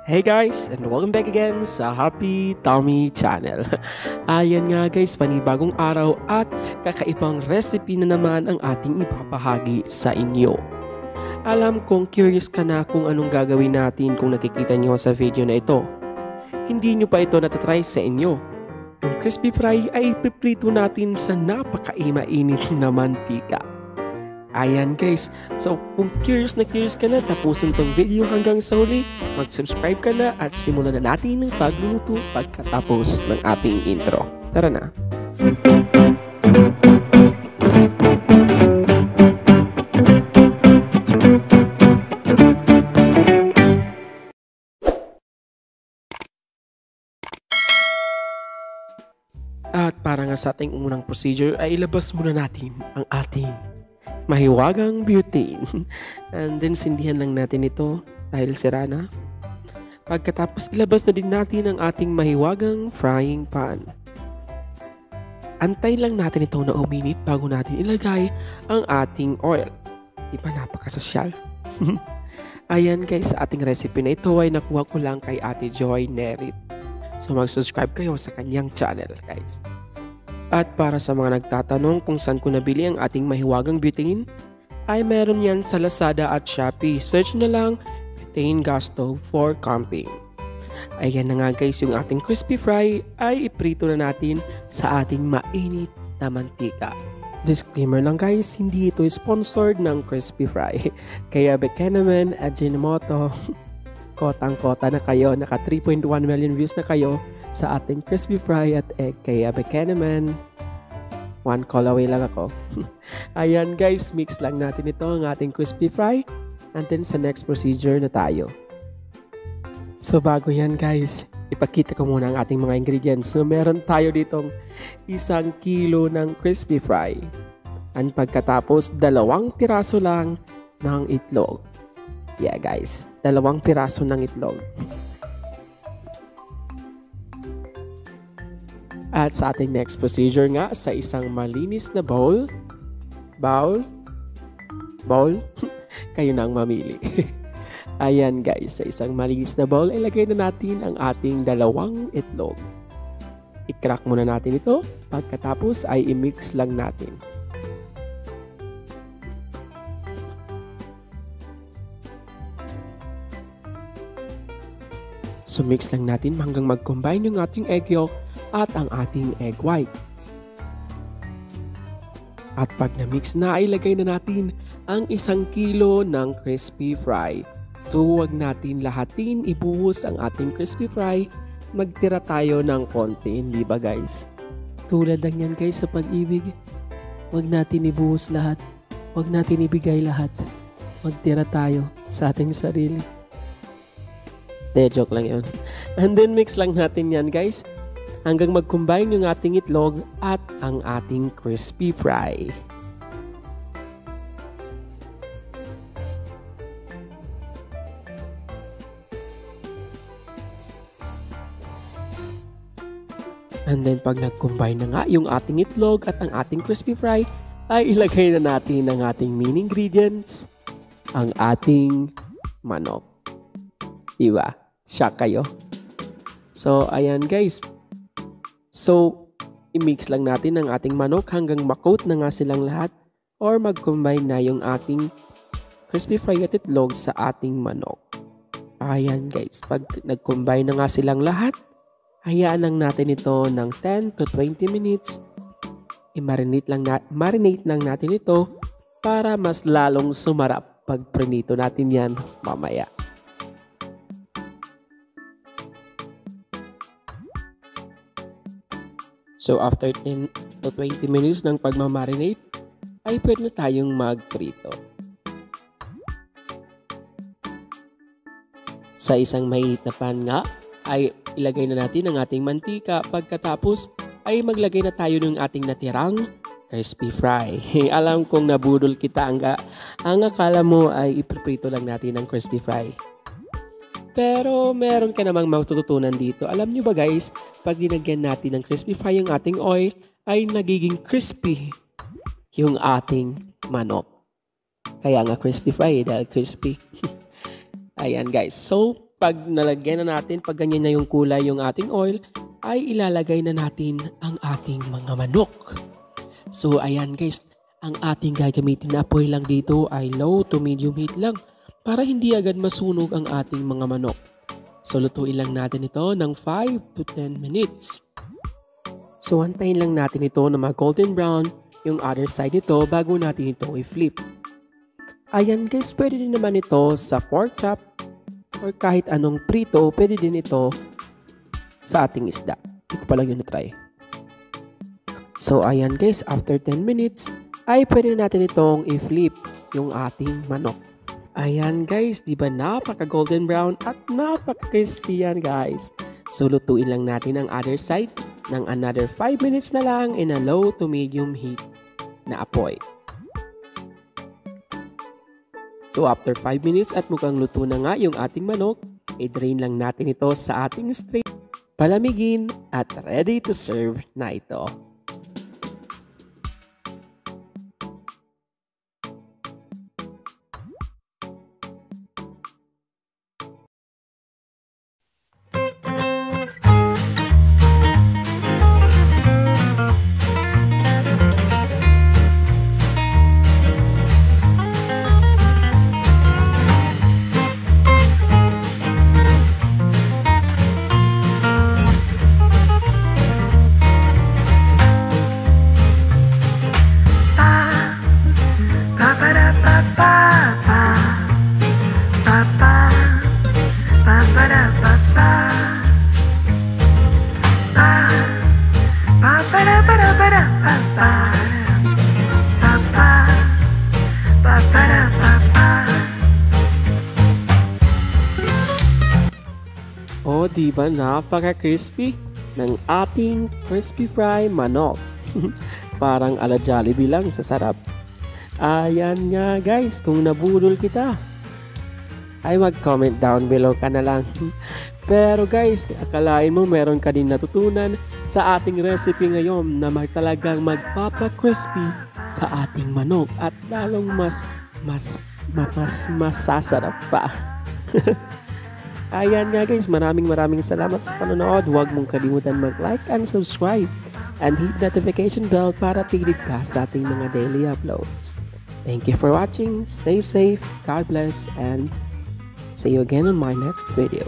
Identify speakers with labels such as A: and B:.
A: Hey guys, and welcome back again sa Happy Tommy Channel. Ayan nga guys, panibagong araw at kakaibang recipe na naman ang ating ipapahagi sa inyo. Alam kong curious ka na kung anong gagawin natin kung nakikita nyo sa video na ito. Hindi nyo pa ito natatry sa inyo. Yung crispy fry ay ipiprito natin sa napakainit na mantika. Ayan guys, so kung curious ka na tapusin tong video hanggang sa huli, mag-subscribe ka na at simulan na natin ang pagluluto pagkatapos ng ating intro. Tara na! At para nga sa ating unang procedure ay ilabas muna natin ang ating mahiwagang butane. And then sindihan lang natin ito dahil sira na. Pagkatapos ilabas na din natin ang ating mahiwagang frying pan. Antayin lang natin ito na uminit bago natin ilagay ang ating oil. Di ba napakasosyal? Ayan guys, sa ating recipe na ito ay nakuha ko lang kay Ate Joy Nerit. So mag-subscribe kayo sa kanyang channel guys. At para sa mga nagtatanong kung saan ko nabili ang ating mahiwagang butane, ay meron yan sa Lazada at Shopee. Search na lang butane gas stove for camping. Ayan na nga guys, yung ating crispy fry ay iprito na natin sa ating mainit na mantika. Disclaimer lang guys, hindi ito sponsored ng crispy fry. Kaya baka naman, Ajinomoto, kotang-kota na kayo, naka 3.1 million views na kayo sa ating crispy fry at egg. Kaya baka naman, one call away lang ako. Ayan guys, mix lang natin ito ang ating crispy fry and then sa next procedure na tayo. So bago yan guys, ipakita ko muna ang ating mga ingredients. So meron tayo ditong 1 kilo ng crispy fry and pagkatapos 2 piraso lang ng itlog. Yeah guys, 2 piraso ng itlog. At sa ating next procedure nga, sa isang malinis na bowl, kayo na ang mamili. Ayan guys, sa isang malinis na bowl, ilagay na natin ang ating 2 itlog. I-crack muna natin ito, pagkatapos ay i-mix lang natin. So mix lang natin hanggang mag-combine yung ating egg yolk at ang ating egg white. At pag na-mix na, ilagay na natin ang 1 kilo ng crispy fry. So huwag natin lahatin, ibuhos ang ating crispy fry. Magtira tayo ng konti, hindi ba guys? Tulad lang yan guys sa pag-ibig. Huwag natin ibuhos lahat. Huwag natin ibigay lahat. Magtira tayo sa ating sarili. Joke lang yun. And then mix lang natin yan guys hanggang mag-combine yung ating itlog at ang ating crispy fry. And then pag nag-combine na nga yung ating itlog at ang ating crispy fry, ay ilagay na natin ang ating main ingredients, ang ating manok. Diba? Shock kayo? So, ayan guys. So, i-mix lang natin ang ating manok hanggang makoat na nga silang lahat or mag-combine na yung ating crispy fry at itlog sa ating manok. Ayan guys, pag nag-combine na nga silang lahat, hayaan lang natin ito ng 10 to 20 minutes. I-marinate lang natin ito para mas lalong sumarap pag prinito natin yan mamaya. So after 10 to 20 minutes ng pagmamarinate, ay pwede na tayong magprito. Sa isang mainit na pan nga, ay ilagay na natin ang ating mantika. Pagkatapos, ay maglagay na tayo ng ating natirang crispy fry. Alam kong nabudol kita ang akala mo ay iprito lang natin ang crispy fry. Pero meron ka namang matututunan dito. Alam nyo ba guys, pag dinagyan natin ng crispy fry yung ating oil, ay nagiging crispy yung ating manok. Kaya nga crispy fry dahil crispy. Ayan guys. So, pag nalagyan na natin, pag ganyan na yung kulay yung ating oil, ay ilalagay na natin ang ating mga manok. So ayan guys, ang ating gagamitin na apoy lang dito ay low to medium heat lang para hindi agad masunog ang ating mga manok. So lutuin lang natin ito ng 5 to 10 minutes. So antayin lang natin ito na mag-golden brown yung other side nito bago natin ito i-flip. Ayan guys, pwede din naman ito sa pork chop or kahit anong prito, pwede din ito sa ating isda. Hindi ko pa lang yun na-try. So ayan guys, after 10 minutes, ay pwede natin itong i-flip yung ating manok. Ayan guys, di ba napaka golden brown at napaka crispy yan guys. So lutuin lang natin ang other side ng another 5 minutes na lang in a low to medium heat na apoy. So after 5 minutes at mukhang luto na nga yung ating manok, i-drain lang natin ito sa ating strainer, palamigin at ready to serve na ito. Oh, di ba napaka-crispy ng ating crispy fry manok? Parang ala Jollibee lang sa sarap. Ayan nga guys, kung nabudol kita, ay mag-comment down below ka na lang. Pero guys, akalain mo meron ka din natutunan sa ating recipe ngayon na talagang magpapa-crispy sa ating manok at lalong mas masasarap pa. Ayan nga guys, maraming salamat sa panonood. Huwag mong kalimutan mag-like and subscribe and hit notification bell para tigil ka sa ating mga daily uploads. Thank you for watching. Stay safe, God bless, and see you again on my next video.